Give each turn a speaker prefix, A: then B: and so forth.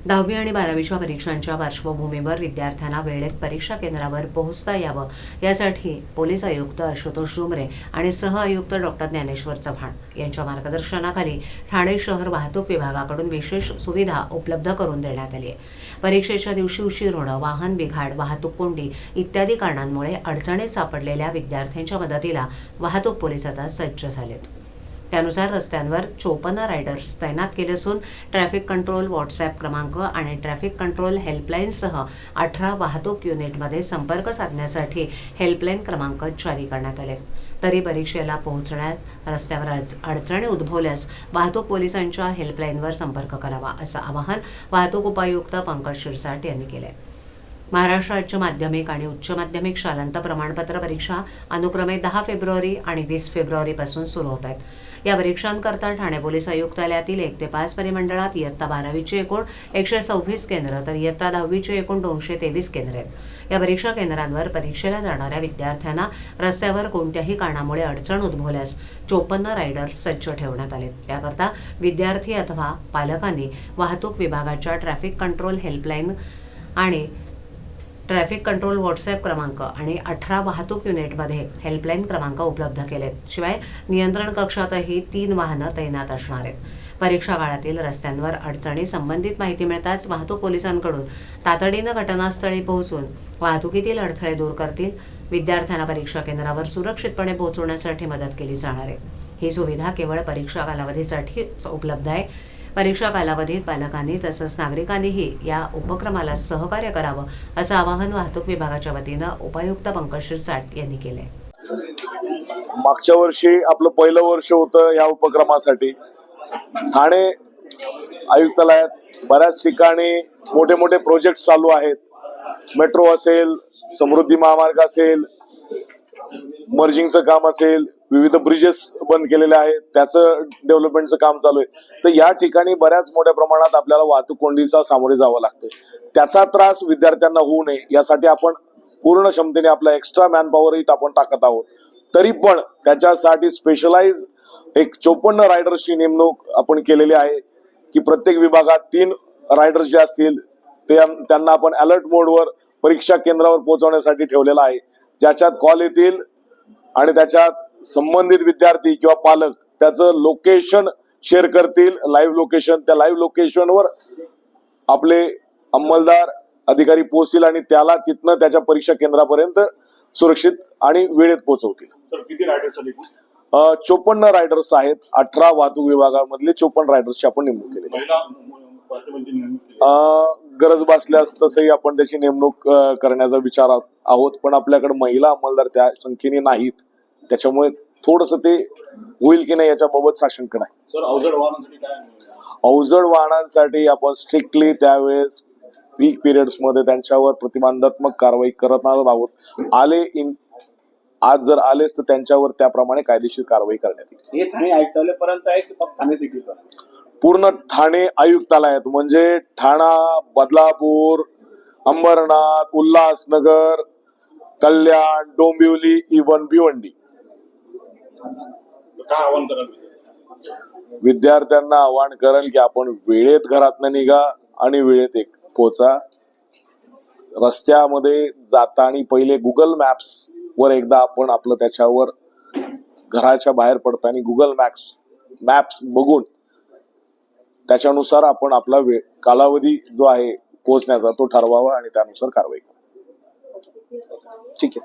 A: 10वी आणि 12वीच्या परीक्षांच्या पार्श्वभूमीवर विद्यार्थ्यांना वेळेत परीक्षा केंद्रावर पोहोचता यावं यासाठी पोलीस आयुक्त आशुतोष डुमरे आणि सह आयुक्त डॉक्टर ज्ञानेश्वर चव्हाण यांच्या मार्गदर्शनाखाली ठाणे शहर वाहतूक विभागाकडून विशेष सुविधा उपलब्ध करून देण्यात आली आहे। परीक्षेच्या दिवशी उशीर होणं, वाहन बिघाड, वाहतूक कोंडी इत्यादी कारणांमुळे अडचणीत सापडलेल्या विद्यार्थ्यांच्या मदतीला वाहतूक पोलीस आता सज्ज झालेत। त्यानुसार रस्त्यांवर 54 रायडर्स तैनात केले असून ट्रॅफिक कंट्रोल व्हॉट्सॲप क्रमांक आणि ट्रॅफिक कंट्रोल हेल्पलाईनसह 18 वाहतूक युनिटमध्ये संपर्क साधण्यासाठी हेल्पलाईन क्रमांक जारी करण्यात आले। तरी परीक्षेला पोहोचण्यास रस्त्यावर अडचणी उद्भवल्यास वाहतूक पोलिसांच्या हेल्पलाईनवर संपर्क करावा असं आवाहन वाहतूक उपायुक्त पंकज शिरसाट यांनी केले। महाराष्ट्र राज्य माध्यमिक आणि उच्च माध्यमिक शालांत प्रमाणपत्र परीक्षा अनुक्रमे 10 फेब्रुवारी आणि 20 फेब्रुवारीपासून सुरू होत आहेत। या परीक्षांकरता ठाणे पोलीस आयुक्तालयातील 1 ते 5 परिमंडळात इयत्ता 12वीची एकूण 126 केंद्र तर इयत्ता 10वीची एकूण 223 केंद्र आहेत। या परीक्षा केंद्रांवर परीक्षेला जाणाऱ्या विद्यार्थ्यांना रस्त्यावर कोणत्याही कारणामुळे अडचण उद्भवल्यास 54 रायडर्स सज्ज ठेवण्यात आले। त्याकरता विद्यार्थी अथवा पालकांनी वाहतूक विभागाच्या ट्रॅफिक कंट्रोल हेल्पलाईन आणि ट्रॅफिक कंट्रोल व्हॉट्सॲप क्रमांक आणि 18 वाहतूक युनिटमध्ये हेल्पलाईन क्रमांक उपलब्ध केलेत। शिवाय नियंत्रण कक्षातही 3 वाहनं तैनात असणार आहेत। परीक्षा काळातील रस्त्यांवर अडचणी संबंधित माहिती मिळताच वाहतूक पोलिसांकडून तातडीनं घटनास्थळी पोहोचून वाहतुकीतील अडथळे दूर करतील। विद्यार्थ्यांना परीक्षा केंद्रावर सुरक्षितपणे पोहोचवण्यासाठी मदत केली जाणार आहे। ही सुविधा केवळ परीक्षा कालावधीसाठी उपलब्ध आहे। परीक्षा कालावधीत पालकांनी तसंच नागरिकांनीही या उपक्रमाला सहकार्य करावं असं आवाहन वाहतूक विभागाच्या वतीनं उपायुक्त पंकज शिरसाट यांनी केलंय।
B: मागच्या वर्षी आपलं पहिलं वर्ष होतं या उपक्रमासाठी। ठाणे आयुक्तालयात बऱ्याच ठिकाणी मोठे मोठे प्रोजेक्ट चालू आहेत। मेट्रो असेल, समृद्धी महामार्ग असेल, मर्जिंगचं काम असेल, विविध ब्रिजेस बंद केलेले आहेत, त्याचं डेव्हलपमेंटचं काम चालू आहे। तर या ठिकाणी बऱ्याच मोठ्या प्रमाणात आपल्याला वाहतूक कोंडीचा सामोरे जावं लागतं। त्याचा त्रास विद्यार्थ्यांना होऊ नये यासाठी आपण पूर्ण क्षमतेने आपला एक्स्ट्रा मॅनपॉवरही आपण टाकत आहोत। तरी पण त्याच्यासाठी स्पेशलाइज एक 54 रायडर्सची नेमणूक आपण केलेली आहे की प्रत्येक विभागात 3 रायडर्स जे असतील त्यांना आपण अलर्ट मोडवर परीक्षा केंद्रावर पोहोचवण्यासाठी ठेवलेला आहे, ज्याच्यात कॉल येतील आणि त्याच्यात संबंधित विद्यार्थी किंवा पालक त्याचं लोकेशन शेअर करतील, लाईव्ह लोकेशन। त्या लाईव्ह लोकेशनवर आपले अंमलदार अधिकारी पोहोचतील आणि त्याला तिथनं त्याच्या परीक्षा केंद्रापर्यंत सुरक्षित आणि वेळेत पोहोचवतील।
C: तर किती रायडर्स आले?
B: 54 रायडर्स आहेत। 18 वाहतूक विभागामधले 54 रायडर्सची आपण नेमणूक केली। गरज भासल्यास तसंही आपण त्याची नेमणूक करण्याचा विचार आहोत, पण आपल्याकडे महिला अंमलदार त्या संख्येने नाहीत, त्याच्यामुळे थोडस ते होईल की नाही याच्याबाबत साशंक नाही।
C: सर, अवजड वाहनांसाठी काय?
B: अवजड वाहनांसाठी आपण स्ट्रिक्टली त्यावेळेस पीक पिरियड्स मध्ये त्यांच्यावर प्रतिबंधात्मक कारवाई करत आहोत। आज जर आलेच तर त्यांच्यावर त्याप्रमाणे कायदेशीर कारवाई करण्यात येईल।
C: हे ठाणे आयुक्तालयापर्यंत आहे की फक्त ठाणे सिटीपर्यंत?
B: पूर्ण ठाणे आयुक्तालयात म्हणजे ठाणा, बदलापूर, अंबरनाथ, उल्हासनगर, कल्याण, डोंबिवली, इवन भिवंडी।
C: काय आव्हान कराल
B: विद्यार्थ्यांना? आव्हान कराल की आपण वेळेत घरातनं निघा आणि वेळेत पोहोचा। रस्त्यामध्ये जाताना पहिले गुगल मॅप्स वर एकदा आपण आपलं त्याच्यावर घराच्या बाहेर पडताना गुगल मॅप्स बघून त्याच्यानुसार आपण आपला कालावधी जो आहे पोहोचण्याचा तो ठरवावा आणि त्यानुसार कारवाई करावी। ठीक आहे।